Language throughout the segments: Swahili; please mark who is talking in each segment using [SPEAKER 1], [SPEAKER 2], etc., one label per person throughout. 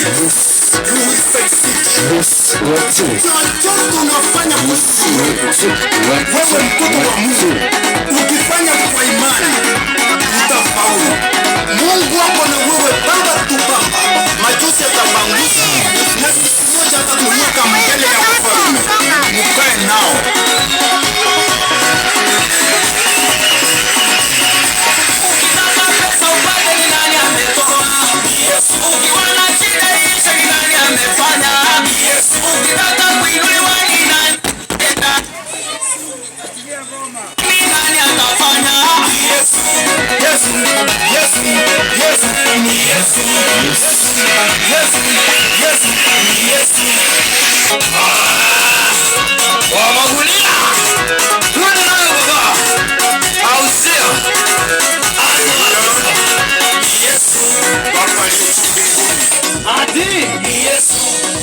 [SPEAKER 1] You will succeed. Chochote unafanya kusudi, wewe mtoto wa Mungu, ukifanya kwa imani utafaulu. Mungu wako na wewe, baba tu baba, majusi yatabanguka na siku moja atakuweka mbele ya ufalme. Mkae nao.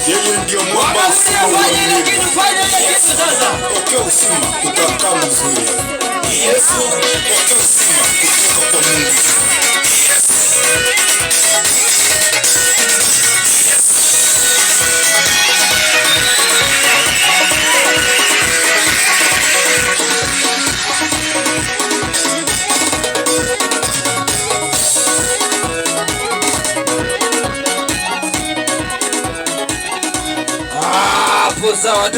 [SPEAKER 1] Yeye ndio mwamba sasa. Pokea uzima utakaa mzuri. Yesu, pokea uzima kutoka kwa Mungu.
[SPEAKER 2] Sawa.